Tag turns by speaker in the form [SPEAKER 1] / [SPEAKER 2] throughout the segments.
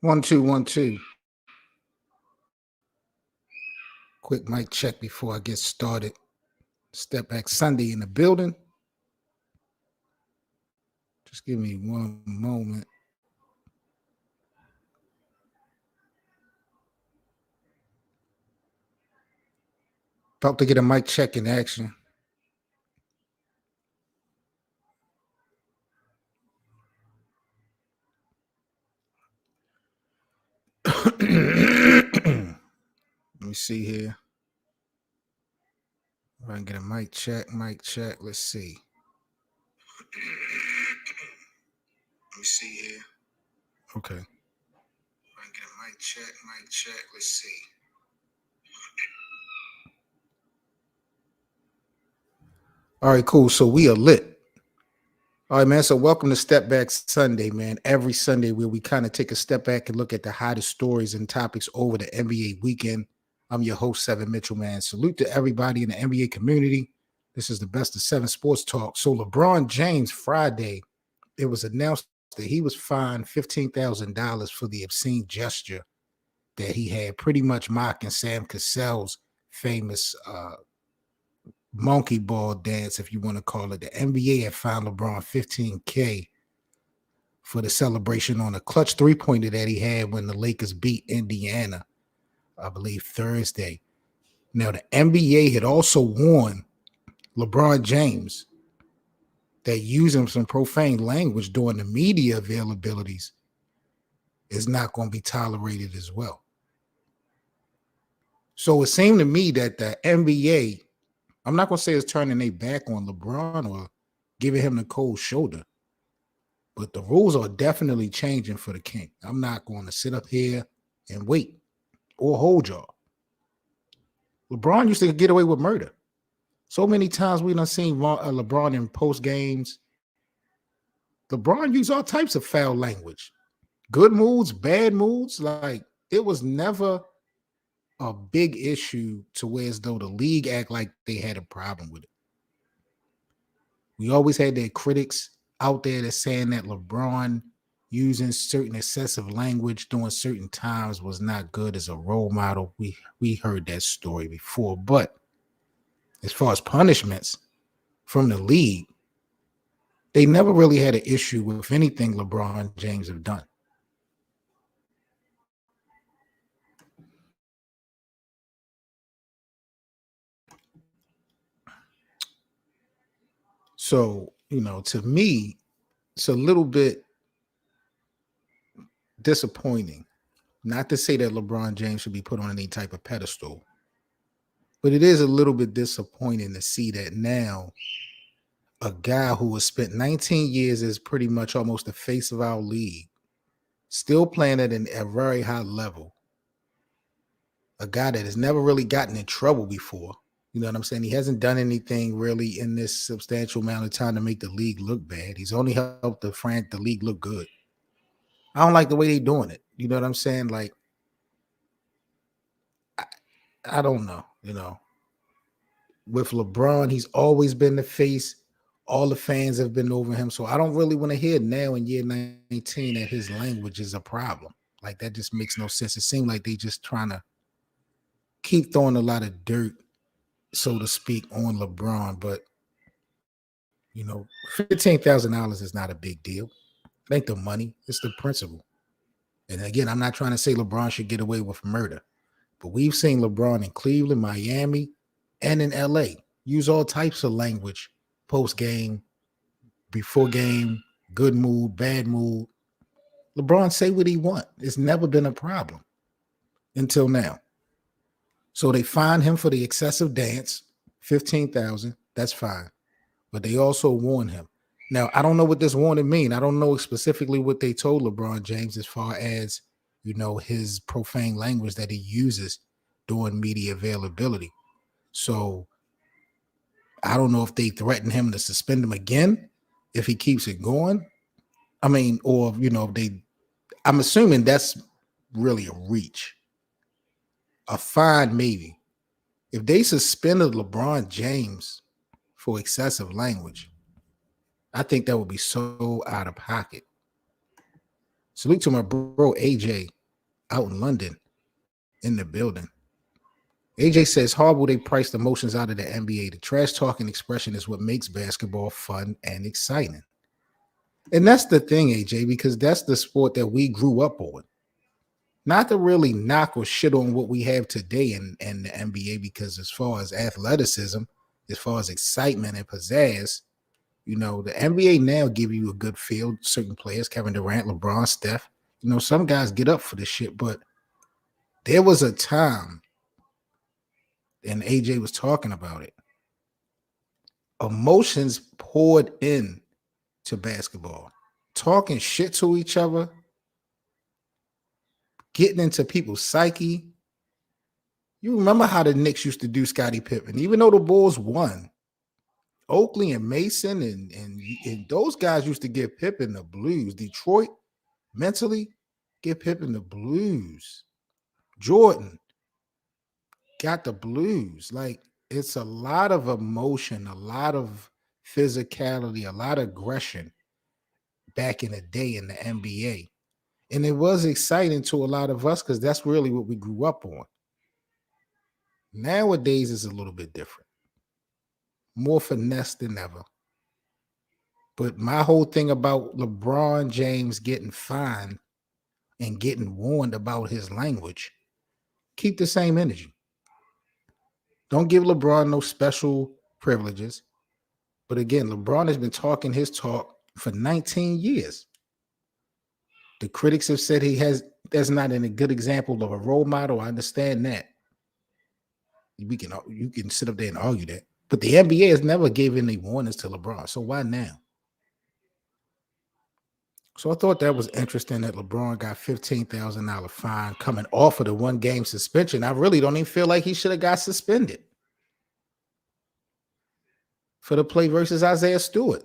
[SPEAKER 1] One, two, 1, 2. Quick mic check before I get started. Step Back Sunday in the building. Just give me one moment. About to get a mic check in action. Let me see here. If I can get a mic check. Let's see. Let me see here. Okay. If I can get a mic check. Let's see. All right, cool. So we are lit. All right, man. So welcome to Step Back Sunday, man. Every Sunday where we kind of take a step back and look at the hottest stories and topics over the NBA weekend. I'm your host, Seven Mitchell, man. Salute to everybody in the NBA community. This is the best of 7 Sports Talk. So LeBron James, Friday, it was announced that he was fined $15,000 for the obscene gesture that he had, pretty much mocking Sam Cassell's famous monkey ball dance, if you want to call it. The NBA had fined LeBron $15K for the celebration on a clutch three-pointer that he had when the Lakers beat Indiana, I believe Thursday. Now, the NBA had also warned LeBron James that using some profane language during the media availabilities is not going to be tolerated as well. So it seemed to me that the NBA, I'm not going to say it's turning their back on LeBron or giving him the cold shoulder, but the rules are definitely changing for the king. I'm not going to sit up here and wait or hold y'all. LeBron used to get away with murder. So many times we done seen LeBron in post games. LeBron used all types of foul language. Good moods, bad moods. Like, it was never a big issue to where as though the league act like they had a problem with it. We always had their critics out there that's saying that LeBron using certain excessive language during certain times was not good as a role model. We heard that story before. But as far as punishments from the league, they never really had an issue with anything LeBron James have done. So, to me, it's a little bit disappointing. Not to say that LeBron James should be put on any type of pedestal, but it is a little bit disappointing to see that now a guy who has spent 19 years as pretty much almost the face of our league, still playing at a very high level, a guy that has never really gotten in trouble before. You know what I'm saying? He hasn't done anything really in this substantial amount of time to make the league look bad. He's only helped the league look good. I don't like the way they're doing it. You know what I'm saying? Like, I don't know. With LeBron, he's always been the face. All the fans have been over him. So I don't really want to hear now in year 19 that his language is a problem. Like, that just makes no sense. It seems like they just trying to keep throwing a lot of dirt, so to speak, on LeBron. But, $15,000 is not a big deal. It ain't the money. It's the principle. And again, I'm not trying to say LeBron should get away with murder, but we've seen LeBron in Cleveland, Miami, and in LA use all types of language post game, before game, good mood, bad mood. LeBron say what he want. It's never been a problem until now. So they fined him for the excessive dance, 15,000. That's fine. But they also warned him. Now, I don't know what this warning mean. I don't know specifically what they told LeBron James as far as, his profane language that he uses during media availability. So I don't know if they threaten him to suspend him again if he keeps it going. I mean, or, I'm assuming that's really a reach. A fine, maybe. If they suspended LeBron James for excessive language, I think that would be so out of pocket. Salute to my bro AJ out in London in the building. AJ says, horrible they price the emotions out of the NBA. The trash talking expression is what makes basketball fun and exciting. And that's the thing, AJ, because that's the sport that we grew up on. Not to really knock or shit on what we have today in the NBA, because as far as athleticism, as far as excitement and pizzazz, the NBA now give you a good field. Certain players, Kevin Durant, LeBron, Steph, some guys get up for this shit. But there was a time, and AJ was talking about it, emotions poured in to basketball. Talking shit to each other, getting into people's psyche. You remember how the Knicks used to do Scottie Pippen, even though the Bulls won. Oakley and Mason and those guys used to give Pippen the blues. Detroit mentally give Pippen the blues. Jordan got the blues. Like, it's a lot of emotion, a lot of physicality, a lot of aggression back in the day in the NBA. And it was exciting to a lot of us because that's really what we grew up on. Nowadays, it's a little bit different. More finesse than ever. But my whole thing about LeBron James getting fined and getting warned about his language, keep the same energy. Don't give LeBron no special privileges. But again, LeBron has been talking his talk for 19 years. The critics have said that's not a good example of a role model. I understand that. You can sit up there and argue that. But the NBA has never given any warnings to LeBron. So why now? So I thought that was interesting that LeBron got $15,000 fine coming off of the 1-game suspension. I really don't even feel like he should have got suspended for the play versus Isaiah Stewart.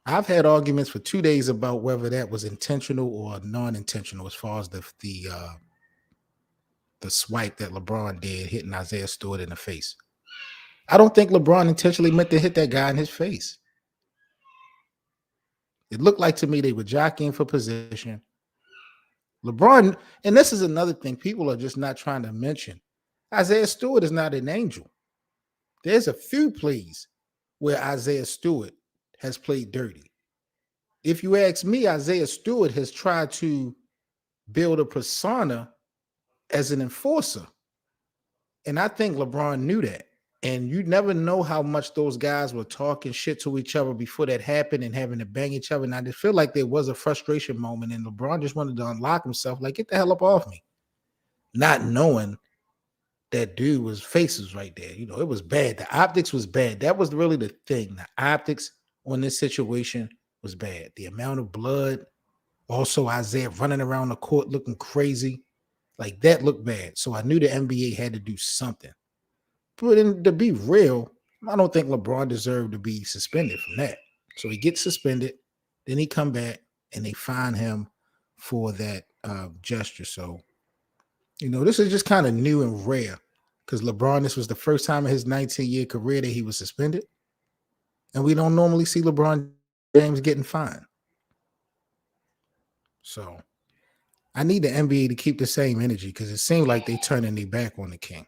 [SPEAKER 1] I've had arguments for 2 days about whether that was intentional or non-intentional as far as the swipe that LeBron did hitting Isaiah Stewart in the face. I don't think LeBron intentionally meant to hit that guy in his face. It looked like to me they were jockeying for position. LeBron, and this is another thing people are just not trying to mention. Isaiah Stewart is not an angel. There's a few plays where Isaiah Stewart has played dirty. If you ask me, Isaiah Stewart has tried to build a persona as an enforcer. And I think LeBron knew that. And you never know how much those guys were talking shit to each other before that happened and having to bang each other. And I just feel like there was a frustration moment and LeBron just wanted to unlock himself, like, get the hell up off me. Not knowing that dude was faces right there. It was bad. The optics was bad. That was really the thing. The optics on this situation was bad. The amount of blood. Also, Isaiah running around the court looking crazy. Like, that looked bad. So I knew the NBA had to do something. But to be real, I don't think LeBron deserved to be suspended from that. So he gets suspended. Then he come back and they fine him for that gesture. So, this is just kind of new and rare because LeBron, this was the first time in his 19-year career that he was suspended. And we don't normally see LeBron James getting fined. So I need the NBA to keep the same energy because it seemed like they turning their back on the king.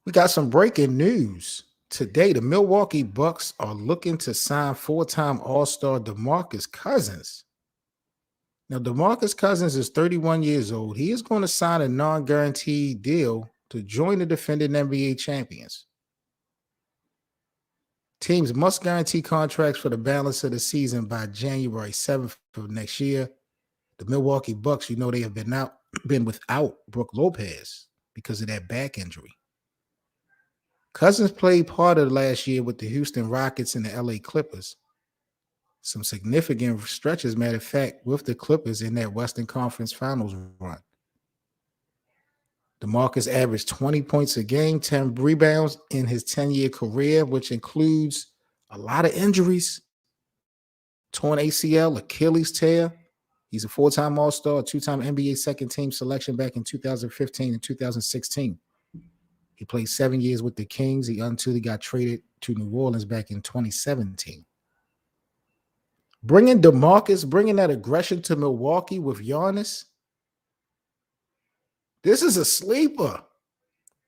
[SPEAKER 1] We got some breaking news. Today, the Milwaukee Bucks are looking to sign 4-time All-Star DeMarcus Cousins. Now, DeMarcus Cousins is 31 years old. He is going to sign a non-guaranteed deal to join the defending NBA champions. Teams must guarantee contracts for the balance of the season by January 7th of next year. The Milwaukee Bucks, they have been without Brook Lopez because of that back injury. Cousins played part of last year with the Houston Rockets and the LA Clippers. Some significant stretches, matter of fact, with the Clippers in that Western Conference Finals run. DeMarcus averaged 20 points a game, 10 rebounds in his 10-year career, which includes a lot of injuries. Torn ACL, Achilles tear. He's a 4-time All-Star, a 2-time NBA second-team selection back in 2015 and 2016. He played 7 years with the Kings until he got traded to New Orleans back in 2017. Bringing that aggression to Milwaukee with Giannis, this is a sleeper.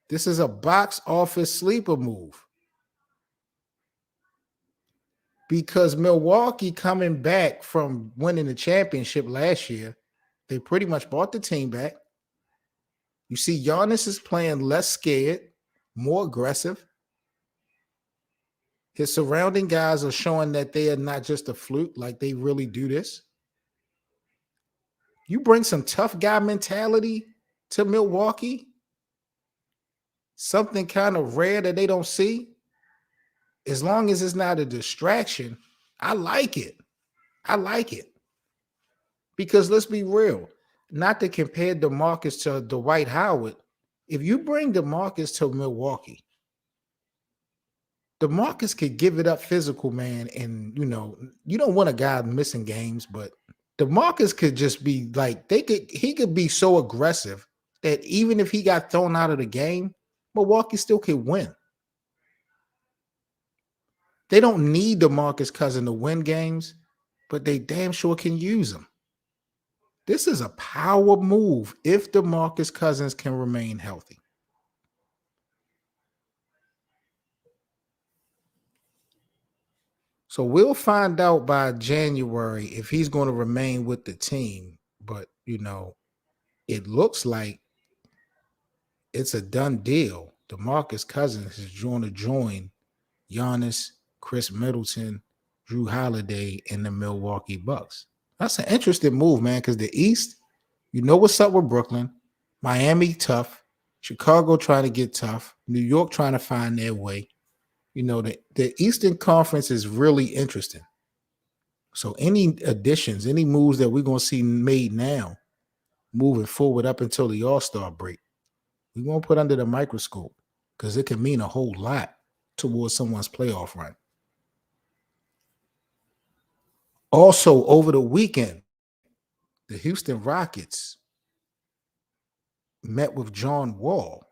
[SPEAKER 1] This is a box office sleeper move. Because Milwaukee coming back from winning the championship last year, they pretty much brought the team back. You see, Giannis is playing less scared, more aggressive. His surrounding guys are showing that they are not just a fluke, like they really do this. You bring some tough guy mentality to Milwaukee, something kind of rare that they don't see. As long as it's not a distraction, I like it. I like it. Because let's be real, not to compare DeMarcus to Dwight Howard. If you bring DeMarcus to Milwaukee, DeMarcus could give it up physical, man. And, you don't want a guy missing games, but DeMarcus could just be like, he could be so aggressive that even if he got thrown out of the game, Milwaukee still could win. They don't need DeMarcus Cousins to win games, but they damn sure can use him. This is a power move if DeMarcus Cousins can remain healthy. So we'll find out by January if he's going to remain with the team. But, it looks like it's a done deal. DeMarcus Cousins is going to join Giannis, Chris Middleton, Drew Holiday, and the Milwaukee Bucks. That's an interesting move, man, because the East, what's up with Brooklyn. Miami, tough. Chicago trying to get tough. New York trying to find their way. The Eastern Conference is really interesting. So any additions, any moves that we're going to see made now, moving forward up until the All-Star break, we won't put under the microscope because it can mean a whole lot towards someone's playoff run. Also, over the weekend, the Houston Rockets met with John Wall.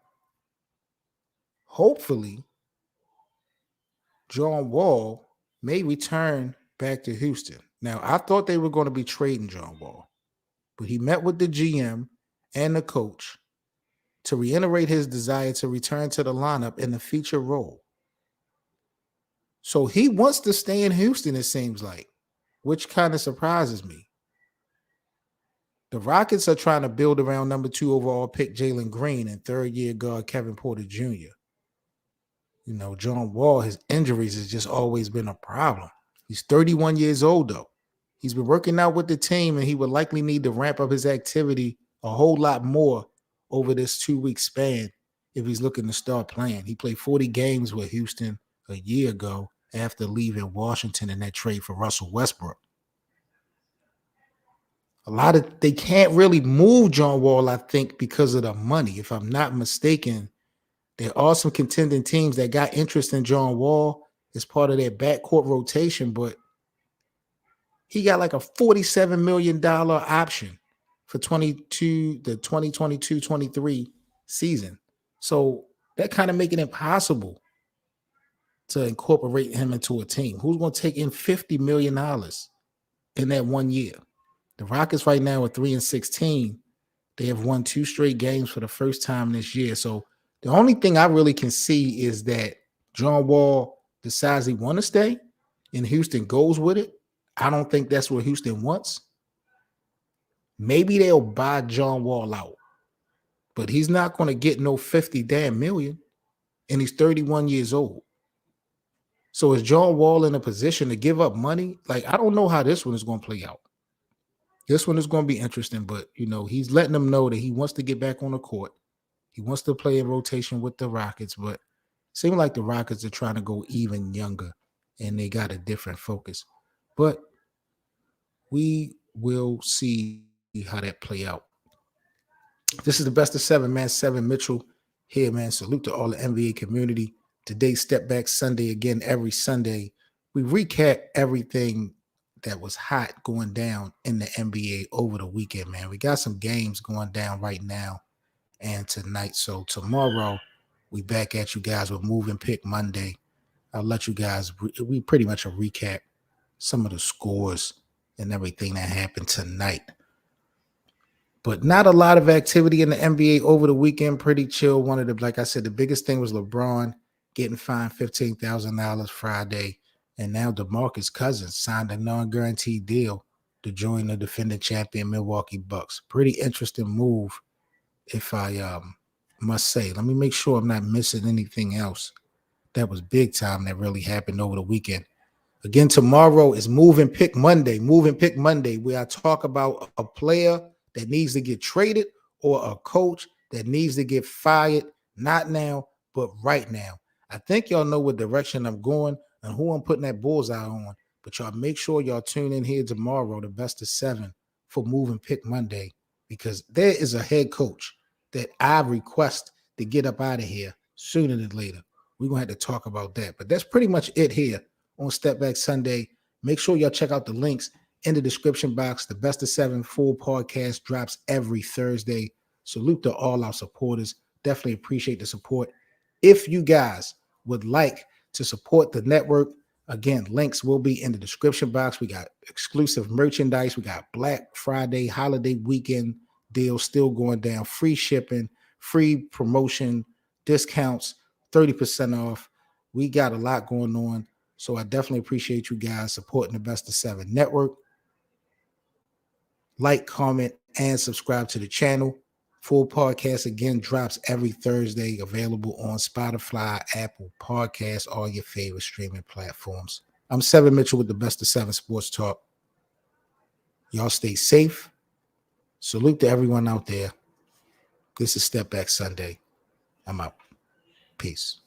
[SPEAKER 1] Hopefully, John Wall may return back to Houston. Now, I thought they were going to be trading John Wall, but he met with the GM and the coach to reiterate his desire to return to the lineup in a feature role. So he wants to stay in Houston, it seems like, which kind of surprises me. The Rockets are trying to build around number 2 overall pick Jalen Green and third-year guard Kevin Porter Jr. John Wall, his injuries has just always been a problem. He's 31 years old, though. He's been working out with the team, and he would likely need to ramp up his activity a whole lot more over this 2-week span if he's looking to start playing. He played 40 games with Houston a year ago after leaving Washington in that trade for Russell Westbrook. They can't really move John Wall, I think, because of the money. If I'm not mistaken, there are some contending teams that got interest in John Wall as part of their backcourt rotation, but he got like a $47 million option for the 2022-23 season. So that kind of make it impossible to incorporate him into a team. Who's going to take in $50 million in that 1 year? The Rockets right now are 3-16. They have won 2 straight games for the first time this year. So the only thing I really can see is that John Wall decides he want to stay and Houston goes with it. I don't think that's what Houston wants. Maybe they'll buy John Wall out, but he's not going to get no 50 damn million, and he's 31 years old. So is John Wall in a position to give up money? Like, I don't know how this one is going to play out. This one is going to be interesting, but he's letting them know that he wants to get back on the court. He wants to play in rotation with the Rockets, but it seems like the Rockets are trying to go even younger and they got a different focus. But we will see how that play out. This is the best of seven, man. Seven Mitchell here, man. Salute to all the NBA community. Today's Step Back Sunday again. Every Sunday, we recap everything that was hot going down in the NBA over the weekend, man. We got some games going down right now and tonight. So tomorrow, we back at you guys with Moving Pick Monday. I'll let you guys, we pretty much a recap some of the scores and everything that happened tonight. But not a lot of activity in the NBA over the weekend. Pretty chill. One of the, like I said, the biggest thing was LeBron getting fined $15,000 Friday. And now DeMarcus Cousins signed a non-guaranteed deal to join the defending champion Milwaukee Bucks. Pretty interesting move, if I must say. Let me make sure I'm not missing anything else that was big time that really happened over the weekend. Again, tomorrow is Moving Pick Monday. Moving Pick Monday, where I talk about a player that needs to get traded or a coach that needs to get fired, not now, but right now. I think y'all know what direction I'm going and who I'm putting that bullseye on, but y'all make sure y'all tune in here tomorrow, the best of 7, for Moving Pick Monday, because there is a head coach that I request to get up out of here sooner than later. We're going to have to talk about that, but that's pretty much it here on Step Back Sunday. Make sure y'all check out the links in the description box. The Best of 7 full podcast drops every Thursday. Salute to all our supporters. Definitely appreciate the support. If you guys would like to support the network, again, links will be in the description box. We got exclusive merchandise. We got Black Friday holiday weekend deals still going down. Free shipping, free promotion, discounts, 30% off. We got a lot going on. So I definitely appreciate you guys supporting the Best of 7 network. Like, comment, and subscribe to the channel. Full podcast again drops every Thursday, available on Spotify, Apple Podcasts, all your favorite streaming platforms. I'm 7 Mitchell with the Best of 7 Sports Talk. Y'all stay safe. Salute to everyone out there. This is Step Back Sunday. I'm out. Peace.